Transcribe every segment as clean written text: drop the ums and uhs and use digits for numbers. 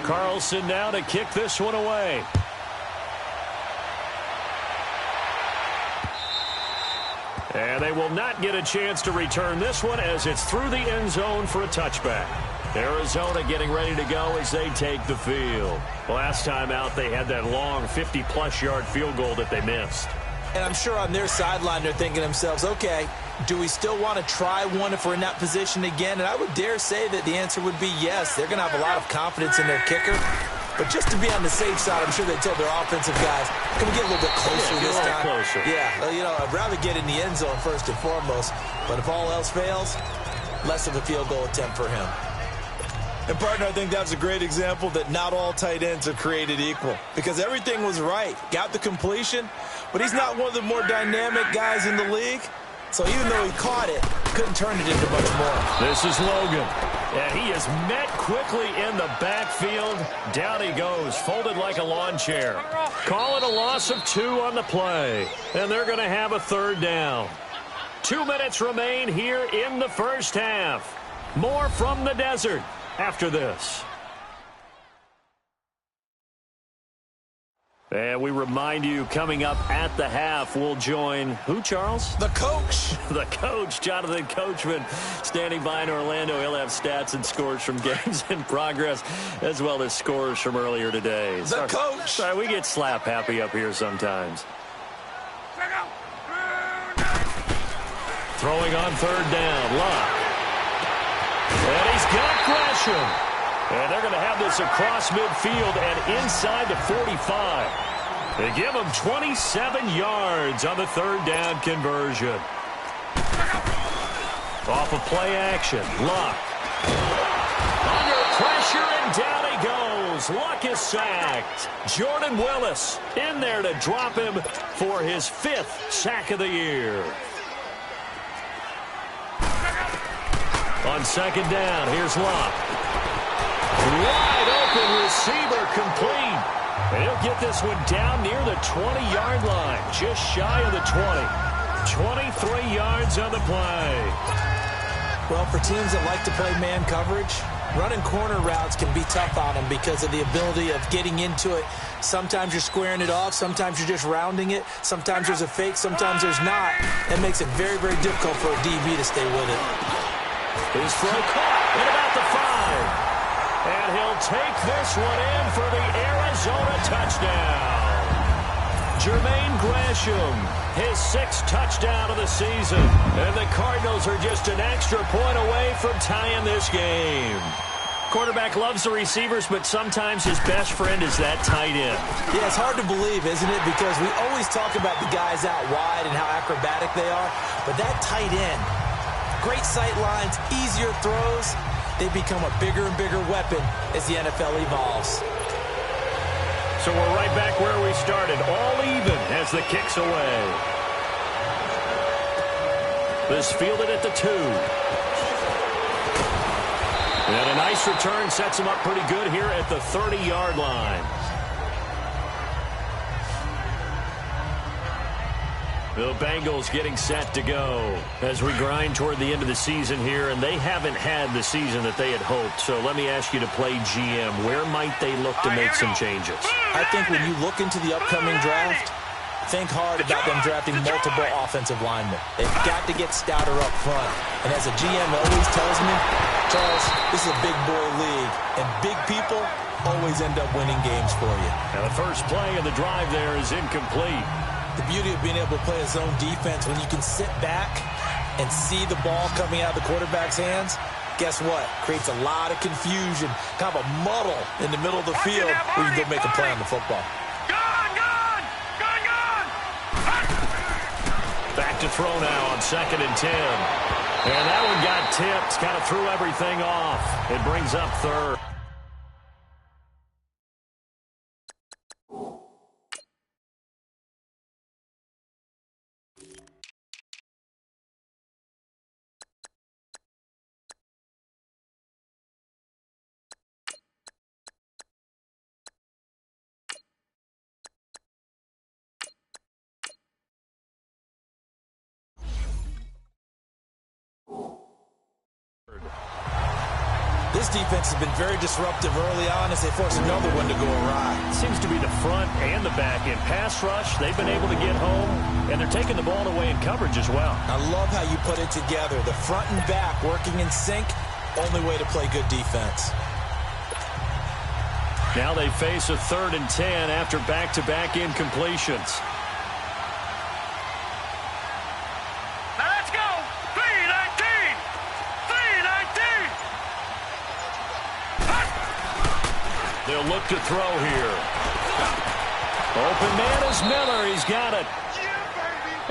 Carlson now to kick this one away. And they will not get a chance to return this one as it's through the end zone for a touchback. Arizona getting ready to go as they take the field. Last time out, they had that long 50-plus yard field goal that they missed. And I'm sure on their sideline they're thinking to themselves, okay, do we still want to try one if we're in that position again? And I would dare say that the answer would be yes. They're going to have a lot of confidence in their kicker. But just to be on the safe side, I'm sure they told their offensive guys, can we get a little bit closer this time? Closer. Yeah, you know, I'd rather get in the end zone first and foremost. But if all else fails, less of a field goal attempt for him. And, partner, I think that's a great example that not all tight ends are created equal. Because everything was right. Got the completion, but he's not one of the more dynamic guys in the league. So even though he caught it, couldn't turn it into much more. This is Logan. And he is met quickly in the backfield. Down he goes, folded like a lawn chair. Call it a loss of 2 on the play. And they're going to have a third down. 2 minutes remain here in the first half. More from the desert after this. And we remind you, coming up at the half, we'll join who, Charles? The coach. The coach, Jonathan Coachman, standing by in Orlando. He'll have stats and scores from games in progress, as well as scores from earlier today. The coach. Sorry, we get slap happy up here sometimes. Throwing on third down, Locke. And he's got Gresham. And they're going to have this across midfield and inside the 45. They give him 27 yards on the third down conversion. Off of play action, Luck. Under pressure, and down he goes. Luck is sacked. Jordan Willis in there to drop him for his 5th sack of the year. On second down, here's Luck. Wide open receiver complete. And he'll get this one down near the 20-yard line, just shy of the 20. 23 yards on the play. Well, for teams that like to play man coverage, running corner routes can be tough on them because of the ability of getting into it. Sometimes you're squaring it off. Sometimes you're just rounding it. Sometimes there's a fake. Sometimes there's not. That makes it very, very difficult for a DB to stay with it. His throw caught at about the 5. And he'll take this one in for the Arizona touchdown. Jermaine Gresham, his 6th touchdown of the season. And the Cardinals are just an extra point away from tying this game. Quarterback loves the receivers, but sometimes his best friend is that tight end. Yeah, it's hard to believe, isn't it? Because we always talk about the guys out wide and how acrobatic they are. But that tight end, great sight lines, easier throws. They become a bigger and bigger weapon as the NFL evolves. So we're right back where we started, all even as the kick's away. This fielded at the 2. And a nice return sets him up pretty good here at the 30-yard line. The Bengals getting set to go as we grind toward the end of the season here, and they haven't had the season that they had hoped. So let me ask you to play GM. Where might they look to make some changes? I think when you look into the upcoming draft, think hard about them drafting multiple offensive linemen. They've got to get stouter up front. And as a GM always tells me, Charles, this is a big boy league, and big people always end up winning games for you. Now the first play of the drive there is incomplete. The beauty of being able to play a zone defense, when you can sit back and see the ball coming out of the quarterback's hands, guess what? Creates a lot of confusion, kind of a muddle in the middle of the field where you can go make a play on the football. Back to throw now on 2nd and 10. And that one got tipped, kind of threw everything off. It brings up 3rd. This defense has been very disruptive early on as they force another one to go awry. Seems to be the front and the back end. Pass rush, they've been able to get home, and they're taking the ball away in coverage as well. I love how you put it together. The front and back working in sync, only way to play good defense. Now they face a 3rd and 10 after back-to-back incompletions. They'll look to throw here. Open man is Miller. He's got it.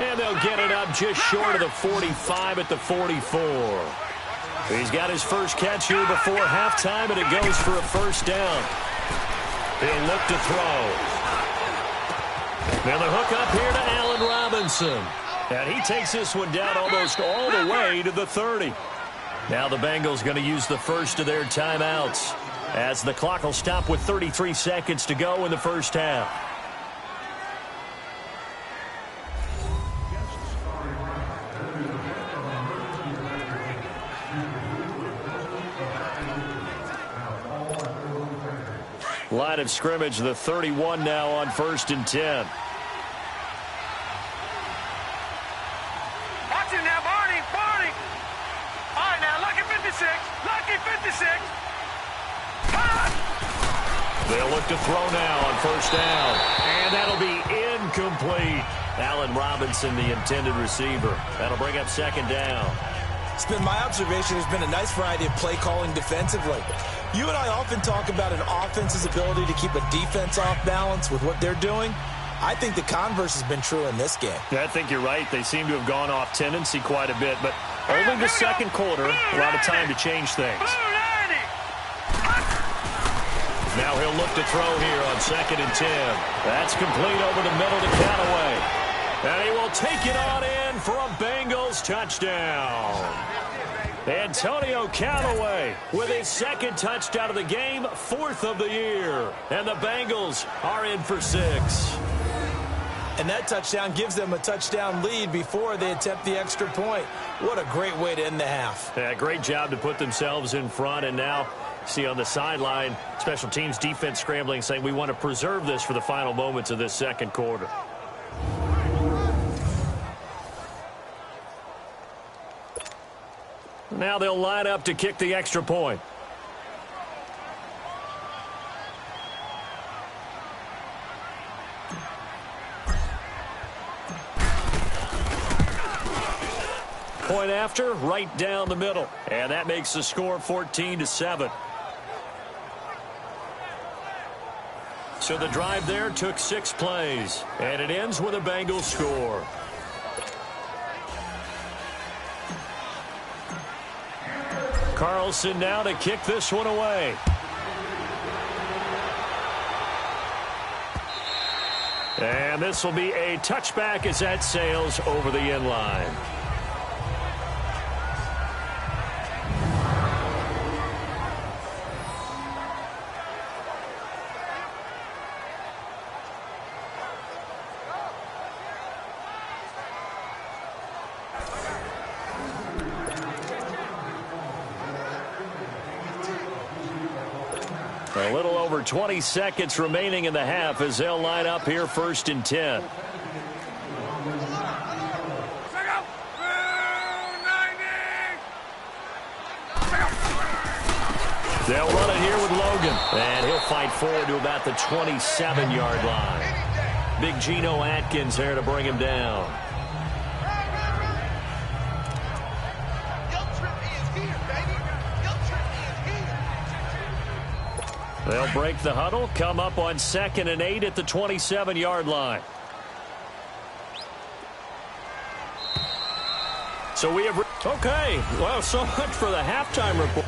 And they'll get it up just short of the 45 at the 44. He's got his first catch here before halftime, and it goes for a first down. He'll look to throw. Now the hook up here to Allen Robinson. And he takes this one down almost all the way to the 30. Now the Bengals going to use the first of their timeouts, as the clock will stop with 33 seconds to go in the first half. Line of scrimmage, the 31 now on 1st and 10. Watch it now, Barney. All right, now, lucky 56. They'll look to throw now on first down. And that'll be incomplete. Allen Robinson, the intended receiver. That'll bring up 2nd down. It's been my observation there's been a nice variety of play calling defensively. You and I often talk about an offense's ability to keep a defense off balance with what they're doing. I think the converse has been true in this game. Yeah, I think you're right. They seem to have gone off tendency quite a bit, but only the second quarter, a lot of time to change things. Now he'll look to throw here on 2nd and 10. That's complete over the middle to Callaway. And he will take it on in for a Bengals touchdown. Antonio Callaway with his 2nd touchdown of the game, 4th of the year. And the Bengals are in for 6. And that touchdown gives them a touchdown lead before they attempt the extra point. What a great way to end the half. Yeah, great job to put themselves in front. And now, see on the sideline, special teams defense scrambling, saying we want to preserve this for the final moments of this second quarter. Now they'll line up to kick the extra point. Point after, right down the middle. And that makes the score 14-7. So the drive there took 6 plays. And it ends with a Bengals score. Carlson now to kick this one away. And this will be a touchback as that sails over the end line. A little over 20 seconds remaining in the half as they'll line up here 1st and 10. They'll run it here with Logan. And he'll fight forward to about the 27-yard line. Big Geno Atkins there to bring him down. They'll break the huddle, come up on 2nd and 8 at the 27-yard line. So we have... Okay, well, so much for the halftime report.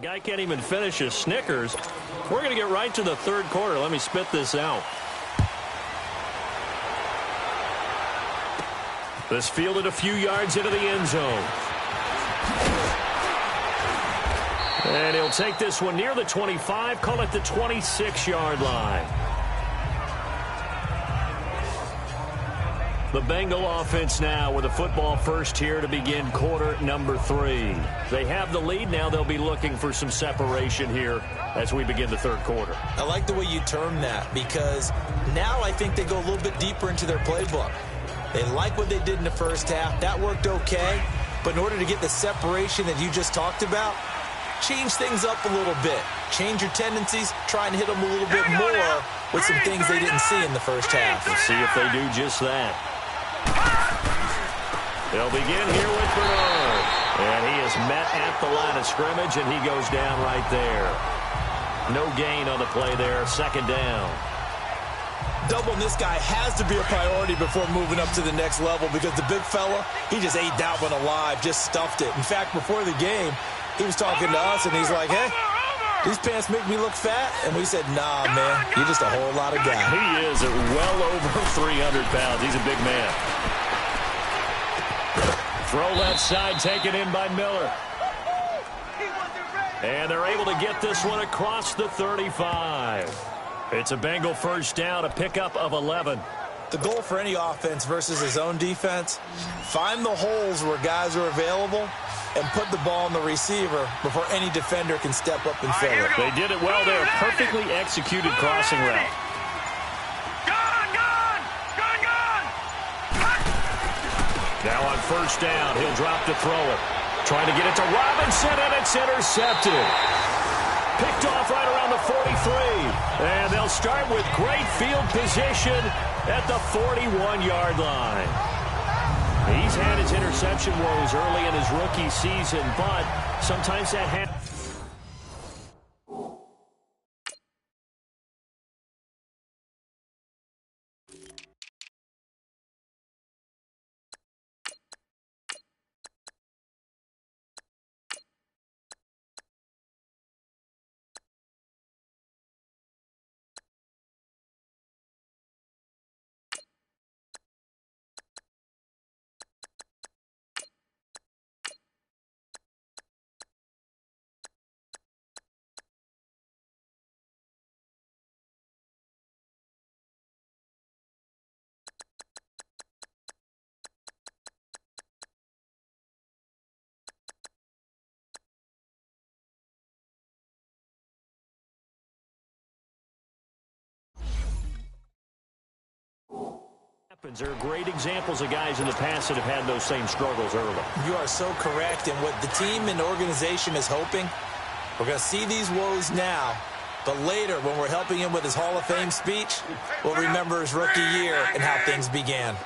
Guy can't even finish his Snickers. We're going to get right to the third quarter. Let me spit this out. This fielded a few yards into the end zone. And he'll take this one near the 25, call it the 26-yard line. The Bengal offense now with a football first here to begin quarter number 3. They have the lead now. They'll be looking for some separation here as we begin the third quarter. I like the way you term that because now I think they go a little bit deeper into their playbook. They like what they did in the first half. That worked okay. But in order to get the separation that you just talked about, change things up a little bit. Change your tendencies. Try and hit them a little bit more with some things they didn't see in the first half. We'll see if they do just that. They'll begin here with Bernard. And he is met at the line of scrimmage, and he goes down right there. No gain on the play there. Second down. Doubling this guy has to be a priority before moving up to the next level because the big fella, he just ate that one alive, just stuffed it. In fact, before the game, he was talking to us, and he's like, hey, these pants make me look fat? And we said, nah, man, you're just a whole lot of guy. He is at well over 300 pounds. He's a big man. Throw left side taken in by Miller. And they're able to get this one across the 35. It's a Bengal first down, a pickup of 11. The goal for any offense versus his own defense, find the holes where guys are available and put the ball on the receiver before any defender can step up and fill it. They did it well there. Perfectly executed crossing route. Now on first down, he'll drop to throw it. Trying to get it to Robinson, and it's intercepted. Picked off right around the 43. And they'll start with great field position at the 41-yard line. He's had his interception woes early in his rookie season, but sometimes that happens. There are great examples of guys in the past that have had those same struggles early. You are so correct. And what the team and the organization is hoping, we're going to see these woes now, but later when we're helping him with his Hall of Fame speech, we'll remember his rookie year and how things began.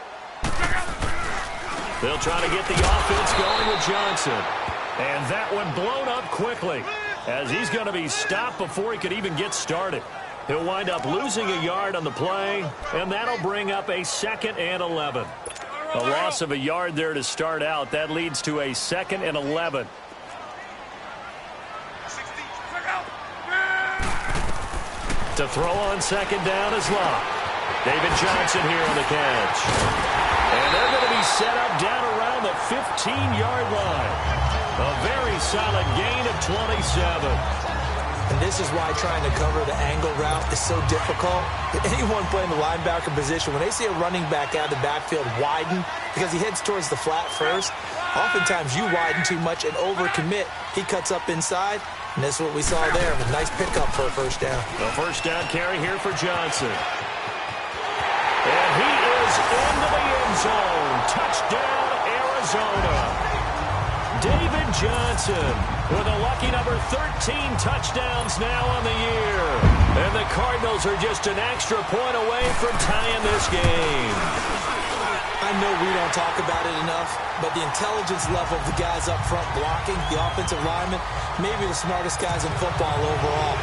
They'll try to get the offense going with Johnson. And that one blown up quickly as he's going to be stopped before he could even get started. He'll wind up losing a yard on the play, and that'll bring up a 2nd and 11. A loss of a yard there to start out. That leads to a 2nd and 11. To throw on second down is Locke. David Johnson here on the catch. And they're going to be set up down around the 15-yard line. A very solid gain of 27. And this is why trying to cover the angle route is so difficult. Anyone playing the linebacker position, when they see a running back out of the backfield widen because he heads towards the flat first, oftentimes you widen too much and overcommit. He cuts up inside, and that's what we saw there. A nice pickup for a first down. The first down carry here for Johnson. And he is into the end zone. Touchdown, Arizona. David Johnson with a lucky number 13 touchdowns now on the year. And the Cardinals are just an extra point away from tying this game. I know we don't talk about it enough, but the intelligence level of the guys up front blocking, the offensive linemen, maybe the smartest guys in football overall.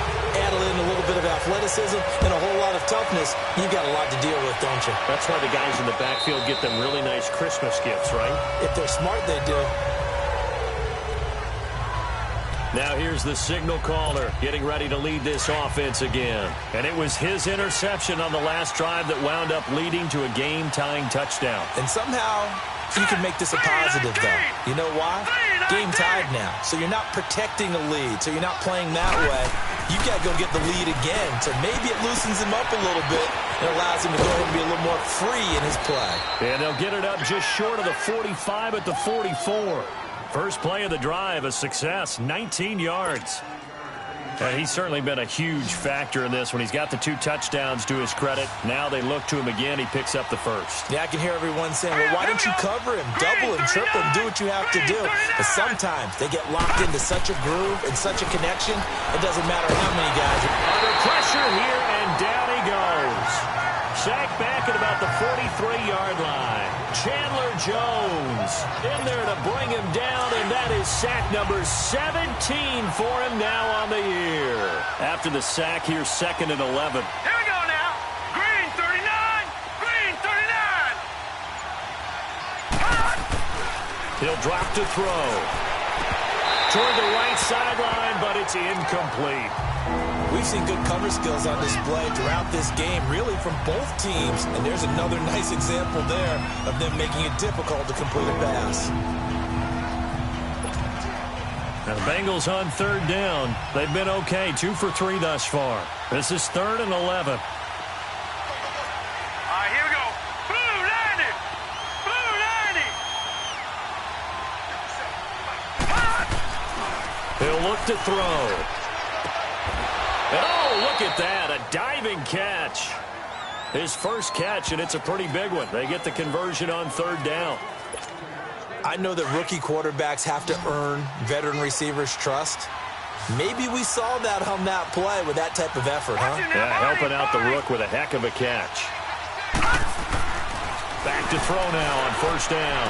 Add in a little bit of athleticism and a whole lot of toughness, you've got a lot to deal with, don't you? That's why the guys in the backfield get them really nice Christmas gifts, right? If they're smart, they do. Now here's the signal caller getting ready to lead this offense again. And it was his interception on the last drive that wound up leading to a game-tying touchdown. And somehow you can make this a positive, though. You know why? Game tied now. So you're not protecting the lead. So you're not playing that way. You've got to go get the lead again. So maybe it loosens him up a little bit and allows him to go ahead and be a little more free in his play. And they'll get it up just short of the 45 at the 44. First play of the drive, a success, 19 yards. And he's certainly been a huge factor in this when he's got the 2 touchdowns to his credit. Now they look to him again. He picks up the first. Yeah, I can hear everyone saying, well, why don't you cover him, double him, triple him, do what you have to do. But sometimes they get locked into such a groove and such a connection, it doesn't matter how many guys are under pressure here, and down he goes. Sacked back at about the 43-yard line. Chandler Jones in there to bring him down, and that is sack number 17 for him now on the year. After the sack, here's 2nd and 11. Here we go now. Green 39. Green 39. He'll drop to throw. Toward the right sideline, but it's incomplete. We've seen good cover skills on display throughout this game, really from both teams. And there's another nice example there of them making it difficult to complete a pass. Now the Bengals on 3rd down. They've been okay, 2 for 3 thus far. This is 3rd and 11. All right, here we go. Blue 90. Blue 90. He'll look to throw. Oh, look at that, a diving catch. His first catch, and it's a pretty big one. They get the conversion on 3rd down. I know that rookie quarterbacks have to earn veteran receivers' trust. Maybe we saw that on that play with that type of effort, huh? Yeah, helping out the rook with a heck of a catch. Back to throw now on 1st down.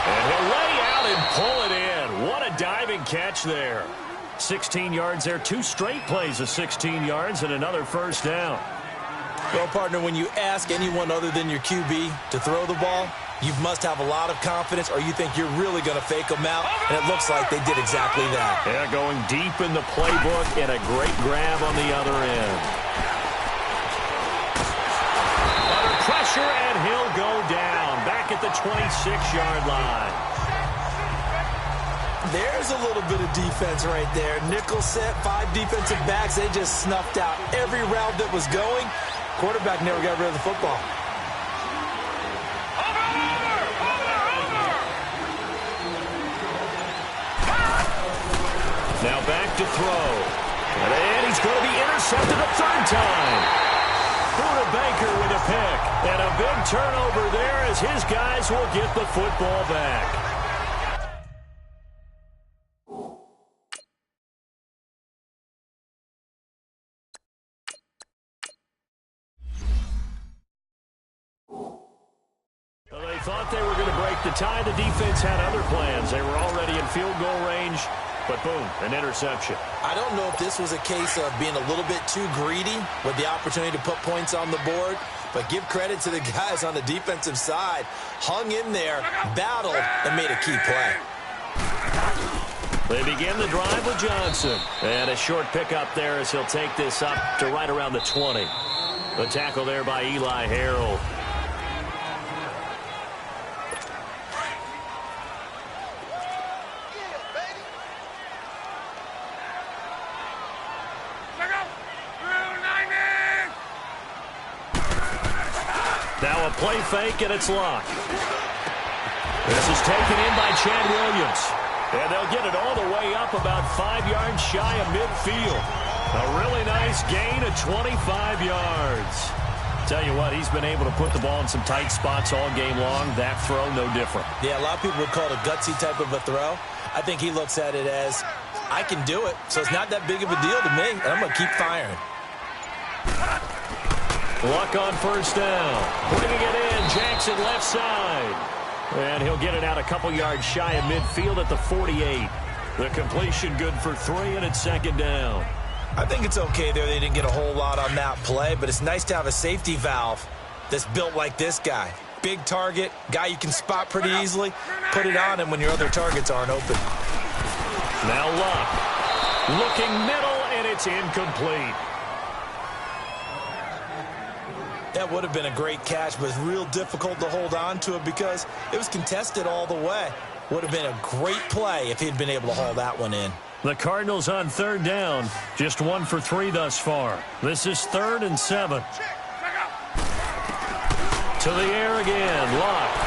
And he'll lay out and pull it in. What a diving catch there. 16 yards there, 2 straight plays of 16 yards and another 1st down. Well, partner, when you ask anyone other than your QB to throw the ball, you must have a lot of confidence, or you think you're really going to fake them out, and it looks like they did exactly that. Yeah, going deep in the playbook and a great grab on the other end. Under pressure, and he'll go down back at the 26-yard line. There's a little bit of defense right there. Nickel set, 5 defensive backs. They just snuffed out every route that was going. Quarterback never got rid of the football. Now back to throw. And he's going to be intercepted a 3rd time. Buda Baker with a pick. And a big turnover there as his guys will get the football back. Thought they were going to break the tie. The defense had other plans. They were already in field goal range, but boom, an interception. I don't know if this was a case of being a little bit too greedy with the opportunity to put points on the board, but give credit to the guys on the defensive side. Hung in there, battled, and made a key play. They begin the drive with Johnson. And a short pickup there as he'll take this up to right around the 20. The tackle there by Eli Harold. Now a play fake, and it's locked. This is taken in by Chad Williams. And they'll get it all the way up about 5 yards shy of midfield. A really nice gain of 25 yards. Tell you what, he's been able to put the ball in some tight spots all game long. That throw, no different. Yeah, a lot of people would call it a gutsy type of a throw. I think he looks at it as, I can do it, so it's not that big of a deal to me, and I'm going to keep firing. Luck on 1st down. Bringing it in, Jackson left side. And he'll get it out a couple yards shy of midfield at the 48. The completion good for 3, and it's 2nd down. I think it's okay there. They didn't get a whole lot on that play, but it's nice to have a safety valve that's built like this guy. Big target, guy you can spot pretty easily. Put it on him when your other targets aren't open. Now Luck. Looking middle, and it's incomplete. That would have been a great catch, but it's real difficult to hold on to it because it was contested all the way. Would have been a great play if he'd been able to haul that one in. The Cardinals on third down. Just 1 for 3 thus far. This is 3rd and 7. To the air again. Locke.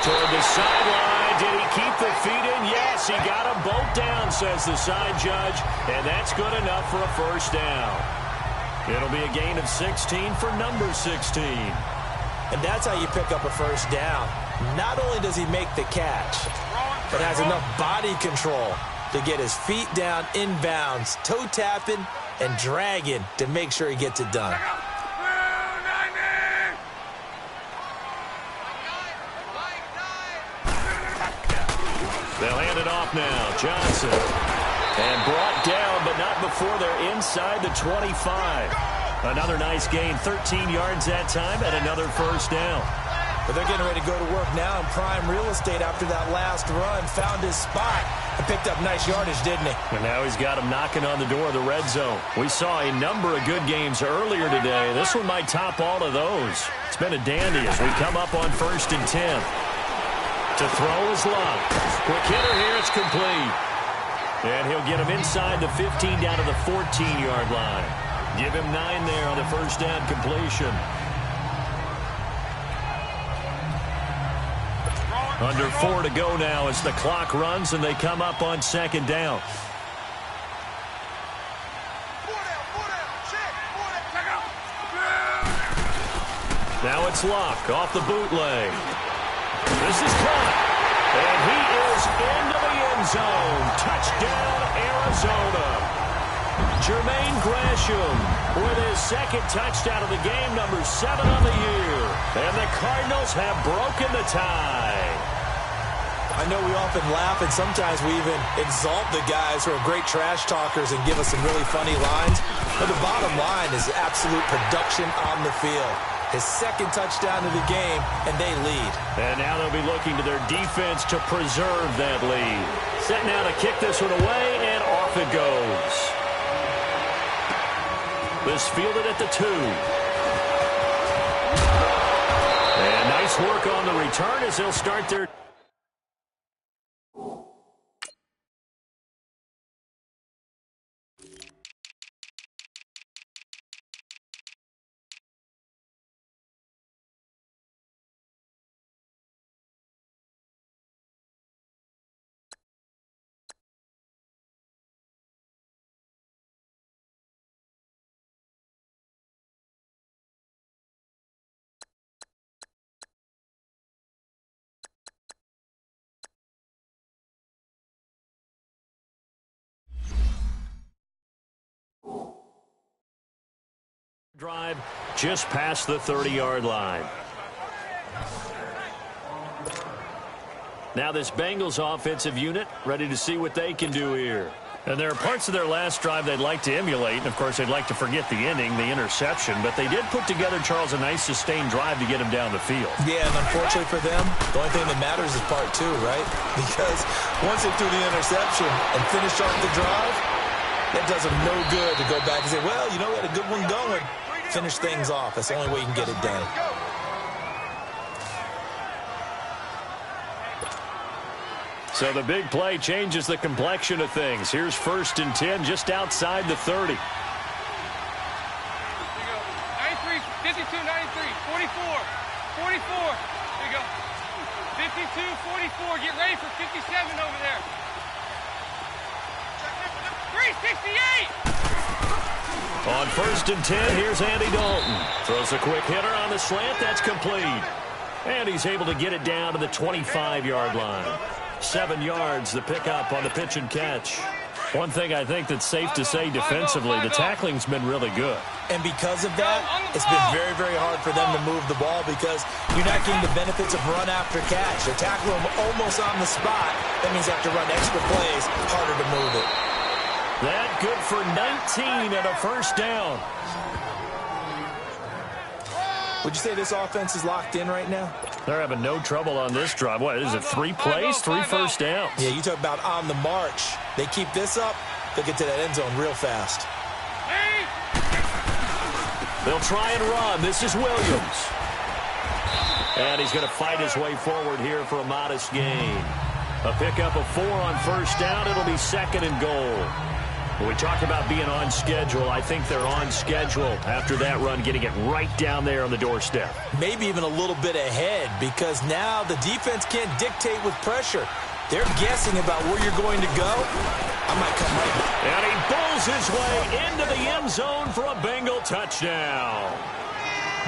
Toward the sideline. Did he keep the feet in? Yes, he got them both down, says the side judge. And that's good enough for a first down. It'll be a gain of 16 for number 16. And that's how you pick up a first down. Not only does he make the catch, but has enough body control to get his feet down inbounds, toe tapping and dragging to make sure he gets it done. They'll hand it off now. Johnson. And brought down, but not before they're inside the 25. Another nice gain, 13 yards that time, and another first down. But they're getting ready to go to work now in prime real estate after that last run. Found his spot and picked up nice yardage, didn't he? And now he's got him knocking on the door of the red zone. We saw a number of good games earlier today. This one might top all of those. It's been a dandy as we come up on 1st and 10. To throw is Locke. Quick hitter here, it's complete. And he'll get him inside the 15 down to the 14-yard line. Give him 9 there on the first down completion. Under 4 to go now as the clock runs and they come up on 2nd down. Now it's Locke off the bootleg. This is caught. And he is into the end zone. Touchdown, Arizona. Jermaine Gresham with his 2nd touchdown of the game, number 7 on the year. And the Cardinals have broken the tie. I know we often laugh and sometimes we even exalt the guys who are great trash talkers and give us some really funny lines. But the bottom line is absolute production on the field. His 2nd touchdown of the game, and they lead. And now they'll be looking to their defense to preserve that lead. Setting out to kick this one away, and off it goes. This fielded at the 2. And nice work on the return as they'll start their... drive just past the 30-yard line. Now this Bengals offensive unit ready to see what they can do here. And there are parts of their last drive they'd like to emulate. And, of course, they'd like to forget the ending, the interception. But they did put together, Charles, a nice sustained drive to get him down the field. Yeah, and unfortunately for them, the only thing that matters is part 2, right? Because once they threw the interception and finished off the drive, that does them no good to go back and say, well, you know, we had a good one going. Finish things off. That's the only way you can get it done. So the big play changes the complexion of things. Here's 1st and 10 just outside the 30. 93, 52, 93, 44, 44. There you go. 52, 44. Get ready for 57 over there. 368. On 1st and 10, here's Andy Dalton. Throws a quick hitter on the slant. That's complete. And he's able to get it down to the 25-yard line. 7 yards, the pickup on the pitch and catch. One thing I think that's safe to say defensively, the tackling's been really good. And because of that, it's been very, very hard for them to move the ball because you're not getting the benefits of run after catch. They tackle them almost on the spot. That means they have to run extra plays, harder to move it. That good for 19 and a first down. Would you say this offense is locked in right now? They're having no trouble on this drive. What is it, 3 plays, 3 first downs? Yeah, you talk about on the march. They keep this up, They'll get to that end zone real fast. They'll try and run. This is Williams. And he's going to fight his way forward here for a modest gain. A pickup of 4 on first down. It'll be 2nd and goal. When we talk about being on schedule, I think they're on schedule after that run, getting it right down there on the doorstep. Maybe even a little bit ahead, because now the defense can't dictate with pressure. They're guessing about where you're going to go. I might come right back. And he bulls his way into the end zone for a Bengal touchdown.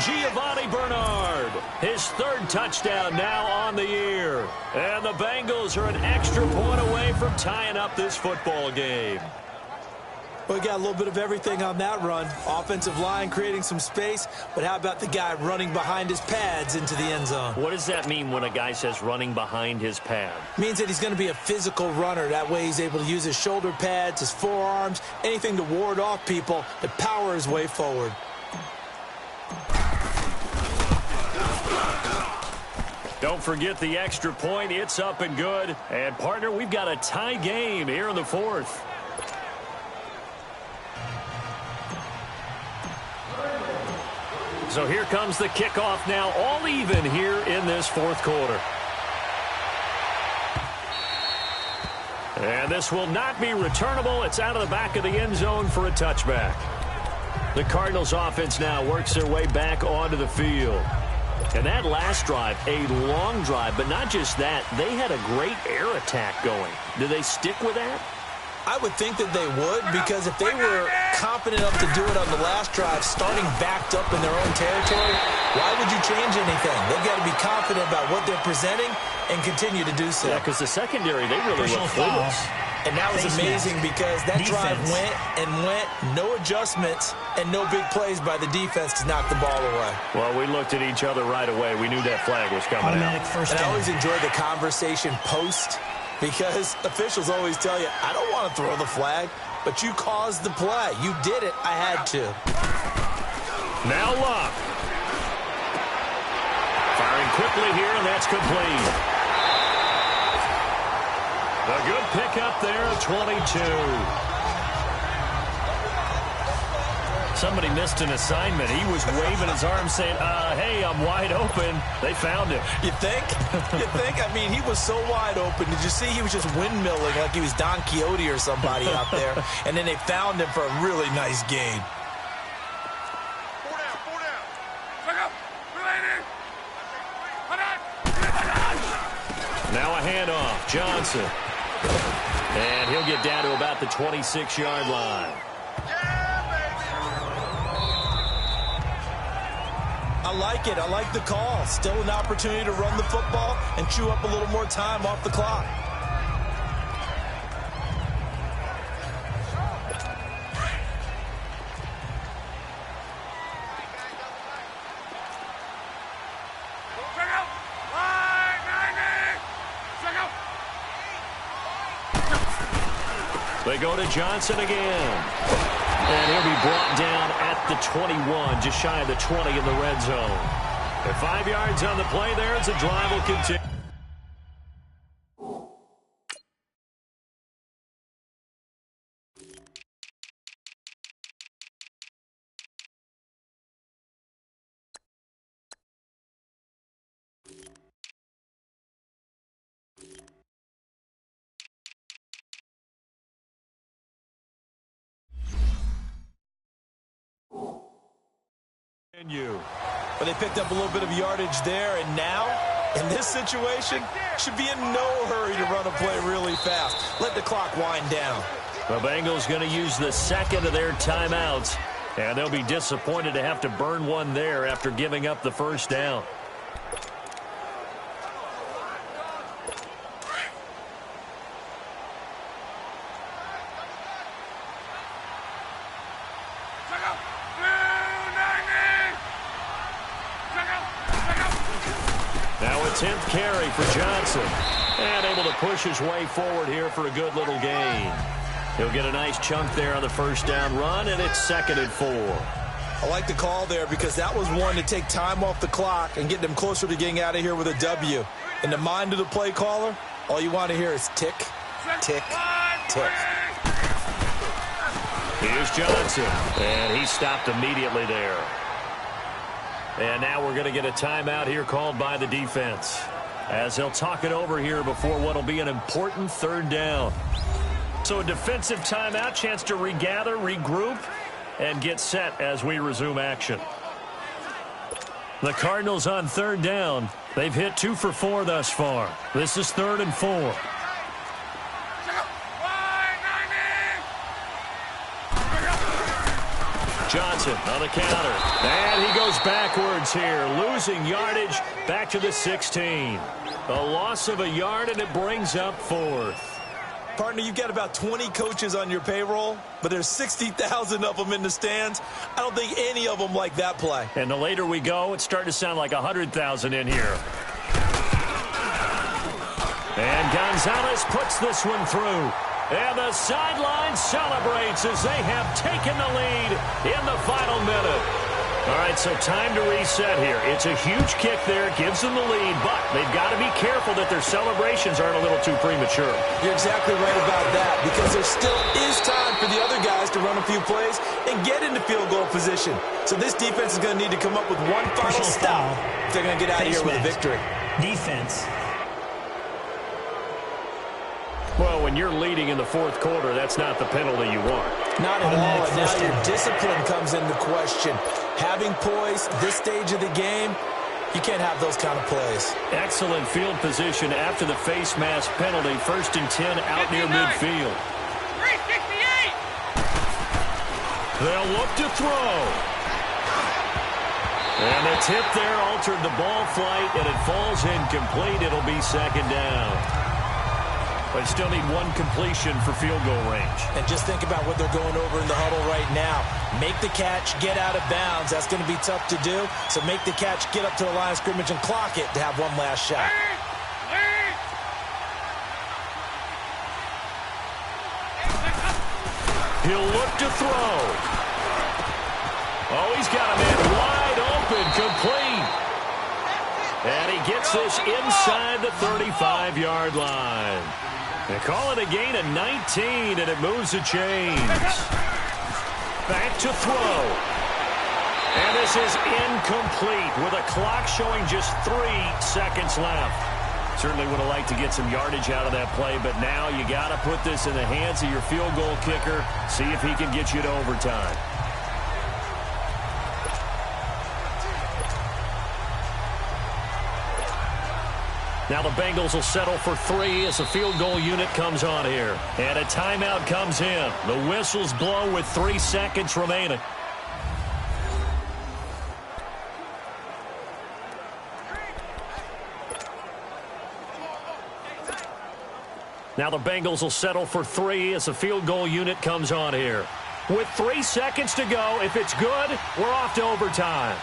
Giovanni Bernard, his 3rd touchdown now on the year. And the Bengals are an extra point away from tying up this football game. Well, we got a little bit of everything on that run. Offensive line creating some space, but how about the guy running behind his pads into the end zone? What does that mean when a guy says running behind his pad? Means that he's going to be a physical runner. That way he's able to use his shoulder pads, his forearms, anything to ward off people and power his way forward. Don't forget the extra point. It's up and good. And, partner, we've got a tie game here in the 4th. So here comes the kickoff now, all even here in this 4th quarter. And this will not be returnable. It's out of the back of the end zone for a touchback. The Cardinals offense now works their way back onto the field. And that last drive, a long drive, but not just that, they had a great air attack going. Do they stick with that? I would think that they would, because if they were confident enough to do it on the last drive, starting backed up in their own territory, why would you change anything? They've got to be confident about what they're presenting and continue to do so. Yeah, because the secondary, they really look clueless. And that was amazing because that drive went and went, no adjustments, and no big plays by the defense to knock the ball away. Well, we looked at each other right away. We knew that flag was coming out. And I always enjoy the conversation post, because officials always tell you, I don't want to throw the flag, but you caused the play. You did it. I had to. Now Luck. Firing quickly here, and that's complete. A good pickup there at 22. Somebody missed an assignment. He was waving his arm saying, hey, I'm wide open. They found him. You think? You think? I mean, he was so wide open. Did you see he was just windmilling like he was Don Quixote or somebody out there? And then they found him for a really nice gain. Now a handoff. Johnson. And he'll get down to about the 26-yard line. I like it. I like the call. Still an opportunity to run the football and chew up a little more time off the clock. They go to Johnson again. And he'll be brought down at the 21, just shy of the 20 in the red zone. At 5 yards on the play there, as the drive will continue. But they picked up a little bit of yardage there, and now, in this situation, should be in no hurry to run a play really fast. Let the clock wind down. The Bengals going to use the second of their timeouts, and they'll be disappointed to have to burn one there after giving up the first down. Now a 10th carry for Johnson. And able to push his way forward here for a good little gain. He'll get a nice chunk there on the first down run, and it's 2nd and 4. I like the call there because that was one to take time off the clock and get them closer to getting out of here with a W. In the mind of the play caller, all you want to hear is tick, tick, tick. Here's Johnson, and he stopped immediately there. And now we're going to get a timeout here called by the defense, as they'll talk it over here before what will be an important third down. So a defensive timeout, chance to regather, regroup, and get set as we resume action. The Cardinals on third down. They've hit 2 for 4 thus far. This is 3rd and 4. Johnson on the counter. And he goes backwards here, losing yardage back to the 16. A loss of a yard, and it brings up 4th. Partner, you've got about 20 coaches on your payroll, but there's 60,000 of them in the stands. I don't think any of them like that play. And the later we go, it's starting to sound like 100,000 in here. And Gonzalez puts this one through. And the sideline celebrates as they have taken the lead in the final minute. All right, so time to reset here. It's a huge kick there, gives them the lead, but they've got to be careful that their celebrations aren't a little too premature. You're exactly right about that, because there still is time for the other guys to run a few plays and get into field goal position. So this defense is going to need to come up with one final stop if they're going to get out of here with a victory. Defense. Well, when you're leading in the 4th quarter, that's not the penalty you want. Not at all, and now your discipline comes into question. Having poise this stage of the game, you can't have those kind of plays. Excellent field position after the face mask penalty. 1st and 10 out near midfield. 368. They'll look to throw. And the tip there altered the ball flight, and it falls incomplete. It'll be 2nd down. But still need one completion for field goal range. And just think about what they're going over in the huddle right now. Make the catch, get out of bounds. That's going to be tough to do. So make the catch, get up to the line of scrimmage, and clock it to have one last shot. He'll look to throw. Oh, he's got a man wide open, complete. And he gets this inside the 35-yard line. They call it a gain of 19, and it moves the chains. Back to throw. And this is incomplete with a clock showing just 3 seconds left. Certainly would have liked to get some yardage out of that play, but now you got to put this in the hands of your field goal kicker, see if he can get you to overtime. Now the Bengals will settle for 3 as the field goal unit comes on here. And a timeout comes in. The whistles blow with 3 seconds remaining. Now the Bengals will settle for 3 as the field goal unit comes on here. With 3 seconds to go, if it's good, we're off to overtime.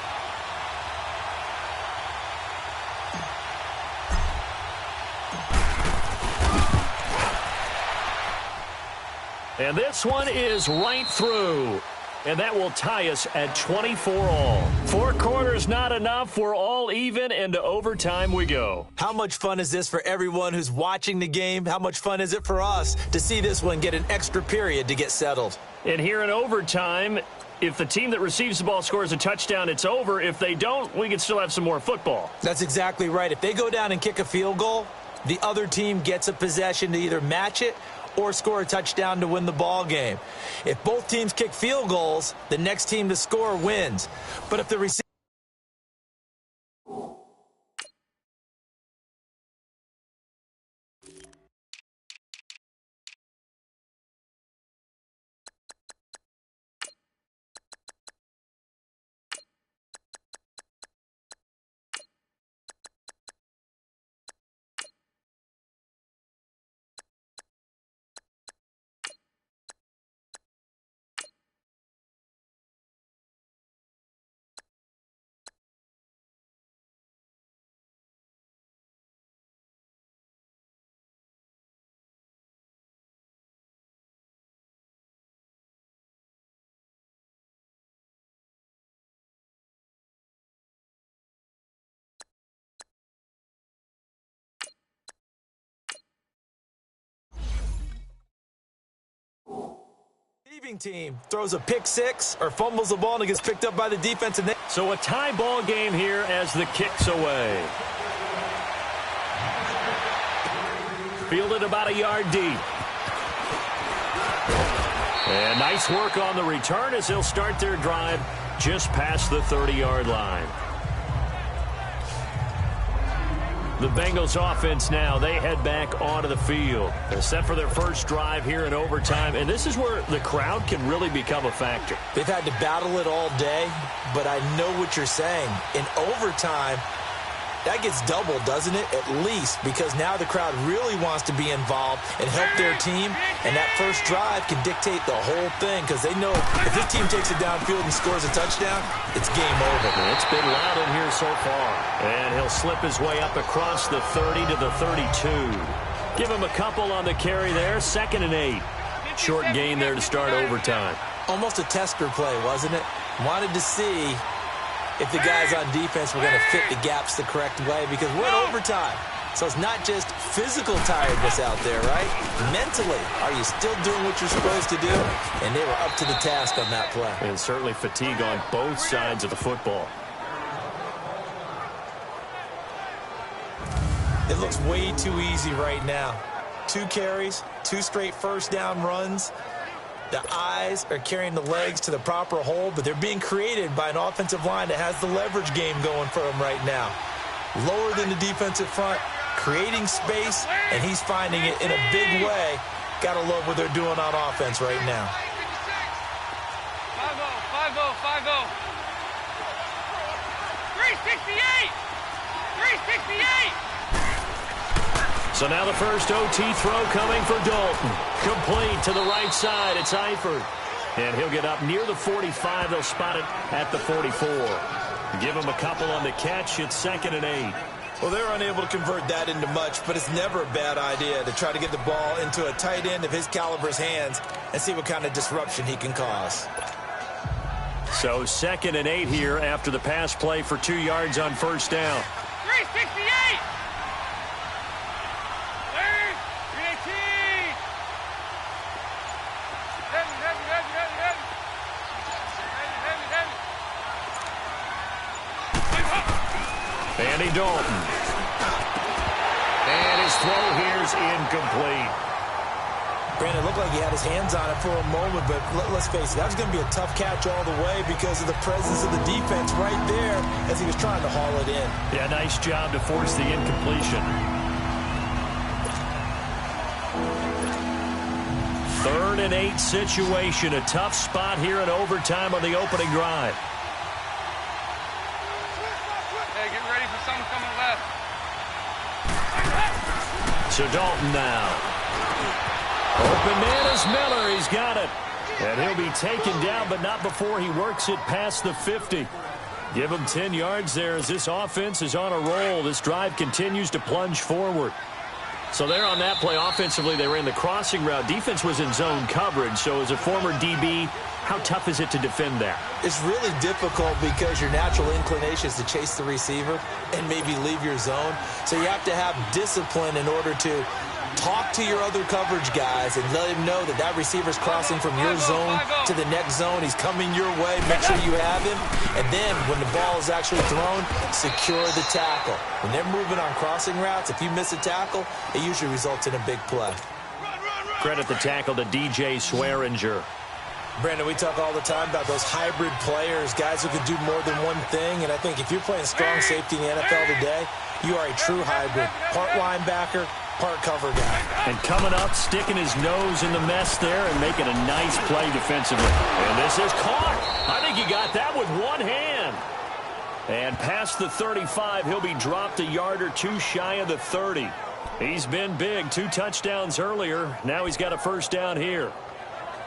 And this one is right through. And that will tie us at 24 all. 4 quarters not enough. We're all even, and to overtime we go. How much fun is this for everyone who's watching the game? How much fun is it for us to see this one get an extra period to get settled? And here in overtime, if the team that receives the ball scores a touchdown, it's over. If they don't, we can still have some more football. That's exactly right. If they go down and kick a field goal, the other team gets a possession to either match it or score a touchdown to win the ball game. If both teams kick field goals, the next team to score wins. But if the receiver receiving team throws a pick six or fumbles the ball and it gets picked up by the defense. And so a tie ball game here as the kick's away. Fielded about a yard deep. And nice work on the return as they'll start their drive just past the 30-yard line. The Bengals offense now, they head back onto the field. They're set for their first drive here in overtime, and this is where the crowd can really become a factor. They've had to battle it all day, but I know what you're saying. In overtime, that gets doubled, doesn't it? At least, because now the crowd really wants to be involved and help their team, and that first drive can dictate the whole thing because they know if this team takes it downfield and scores a touchdown, it's game over. It's been loud in here so far. And he'll slip his way up across the 30 to the 32. Give him a couple on the carry there. 2nd and 8. Short gain there to start overtime. Almost a tester play, wasn't it? Wanted to see if the guys on defense were going to fit the gaps the correct way because we're in overtime. So it's not just physical tiredness out there, right? Mentally, are you still doing what you're supposed to do? And they were up to the task on that play. And certainly fatigue on both sides of the football. It looks way too easy right now. 2 carries, 2 straight first down runs. The eyes are carrying the legs to the proper hole, but they're being created by an offensive line that has the leverage game going for them right now. Lower than the defensive front, creating space, and he's finding it in a big way. Got to love what they're doing on offense right now. 5-0, 5-0, 5-0. 368! 368! So now the first OT throw coming for Dalton. Complete to the right side. It's Eifert. And he'll get up near the 45. They'll spot it at the 44. Give him a couple on the catch. It's 2nd and 8. Well, they're unable to convert that into much, but it's never a bad idea to try to get the ball into a tight end of his caliber's hands and see what kind of disruption he can cause. So 2nd and 8 here after the pass play for 2 yards on first down. 368! 318! Andy Dalton. And his throw here's incomplete. Brandon, it looked like he had his hands on it for a moment, but let's face it, that was going to be a tough catch all the way because of the presence of the defense right there as he was trying to haul it in. Yeah, nice job to force the incompletion. 3rd and 8 situation. A tough spot here in overtime on the opening drive. Hey, get ready for someone coming left. So Dalton now. Open man is Miller. He's got it. And he'll be taken down, but not before he works it past the 50. Give him 10 yards there as this offense is on a roll. This drive continues to plunge forward. So there on that play, offensively, they ran the crossing route. Defense was in zone coverage. So as a former DB, how tough is it to defend that? It's really difficult because your natural inclination is to chase the receiver and maybe leave your zone. So you have to have discipline in order to talk to your other coverage guys and let him know that that receiver's crossing from your zone to the next zone. He's coming your way. Make sure you have him. And then when the ball is actually thrown, secure the tackle. When they're moving on crossing routes, if you miss a tackle, it usually results in a big play. Credit the tackle to DJ Swearinger. Brandon, we talk all the time about those hybrid players, guys who can do more than one thing. And I think if you're playing strong safety in the NFL today, you are a true hybrid. Part linebacker, part cover guy. And coming up, sticking his nose in the mess there and making a nice play defensively. And this is caught. I think he got that with one hand. And past the 35, he'll be dropped a yard or two shy of the 30. He's been big. 2 touchdowns earlier. Now he's got a first down here.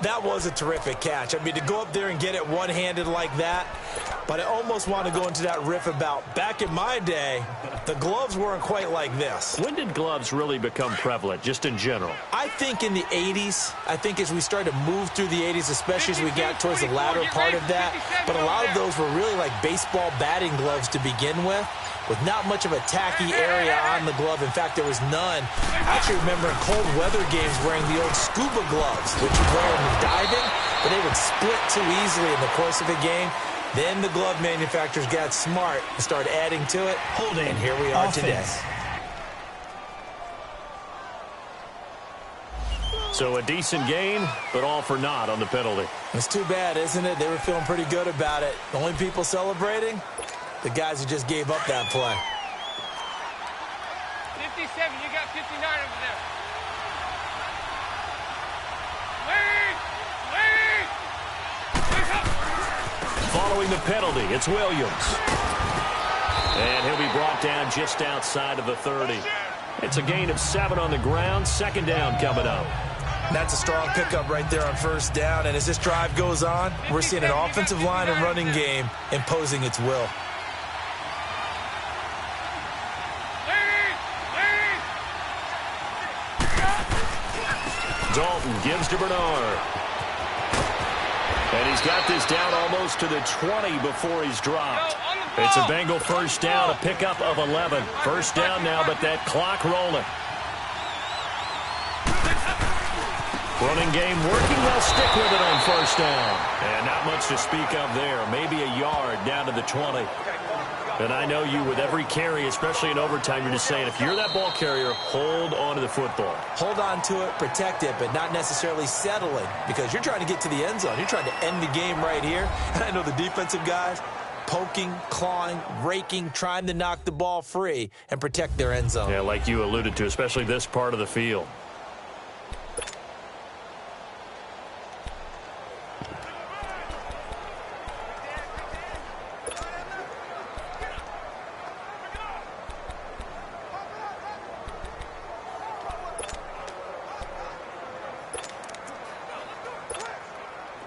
That was a terrific catch. I mean, to go up there and get it one-handed like that, But I almost want to go into that riff about back in my day, the gloves weren't quite like this. When did gloves really become prevalent, just in general? I think in the 80s. I think as we started to move through the 80s, especially as we got towards the latter part of that. But a lot of those were really like baseball batting gloves to begin with not much of a tacky area on the glove. In fact, there was none. I actually remember in cold weather games wearing the old scuba gloves, which you wear in diving, but they would split too easily in the course of a game. Then the glove manufacturers got smart and started adding to it. Holding. And here we are today. So a decent game, but all for naught on the penalty. It's too bad, isn't it? They were feeling pretty good about it. The only people celebrating, the guys who just gave up that play. 57, you got 59 over there. Following the penalty, it's Williams. And he'll be brought down just outside of the 30. It's a gain of 7 on the ground. Second down coming up. That's a strong pickup right there on first down. And as this drive goes on, we're seeing an offensive line and running game imposing its will. Dalton gives to Bernard. And he's got this down almost to the 20 before he's dropped. It's a Bengal first down, a pickup of 11. First down now, but that clock rolling. Running game working. They'll stick with it on first down. And not much to speak of there. Maybe a yard down to the 20. And I know you, with every carry, especially in overtime, you're just saying, if you're that ball carrier, hold on to the football. Hold on to it, protect it, but not necessarily settling, because you're trying to get to the end zone. You're trying to end the game right here. And I know the defensive guys poking, clawing, raking, trying to knock the ball free and protect their end zone. Yeah, like you alluded to, especially this part of the field.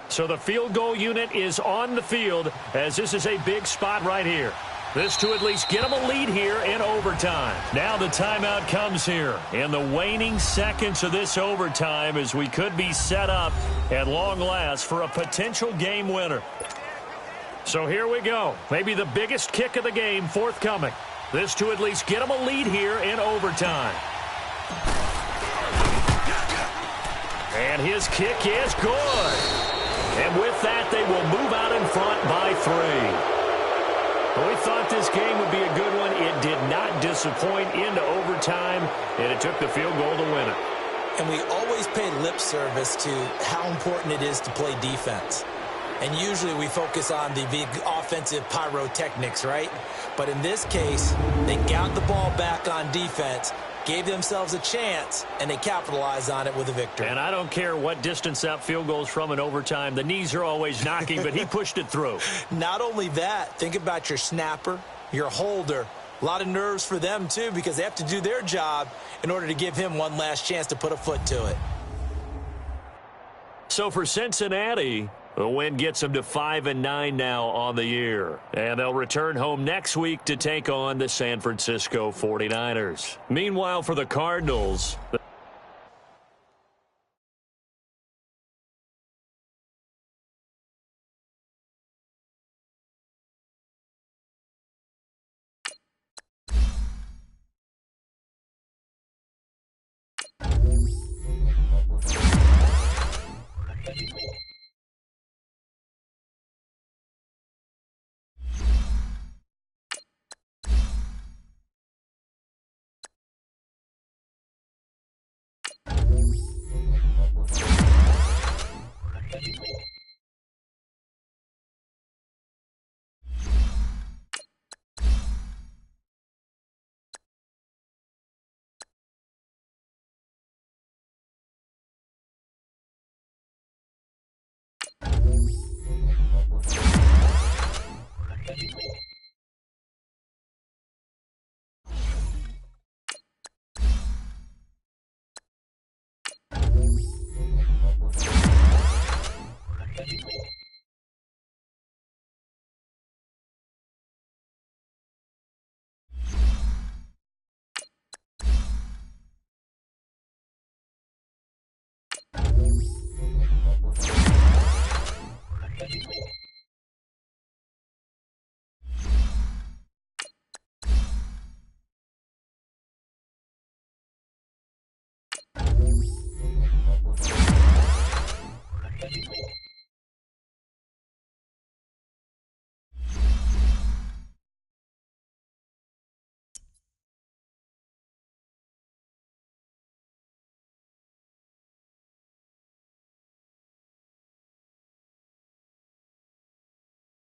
So the field goal unit is on the field, as this is a big spot right here. This to at least get them a lead here in overtime. Now the timeout comes here in the waning seconds of this overtime, as we could be set up at long last for a potential game winner. So here we go. Maybe the biggest kick of the game forthcoming. This to at least get them a lead here in overtime. And his kick is good. And with that, they will move out in front by 3. Well, we thought this game would be a good one. It did not disappoint into overtime, and it took the field goal to win it. And we always pay lip service to how important it is to play defense. And usually we focus on the big offensive pyrotechnics, right? But in this case, they got the ball back on defense, gave themselves a chance, and they capitalized on it with a victory. And I don't care what distance that field goes from in overtime. The knees are always knocking, but he pushed it through. Not only that, think about your snapper, your holder. A lot of nerves for them, too, because they have to do their job in order to give him one last chance to put a foot to it. So for Cincinnati, the win gets them to 5-9 now on the year. And they'll return home next week to take on the San Francisco 49ers. Meanwhile, for the Cardinals...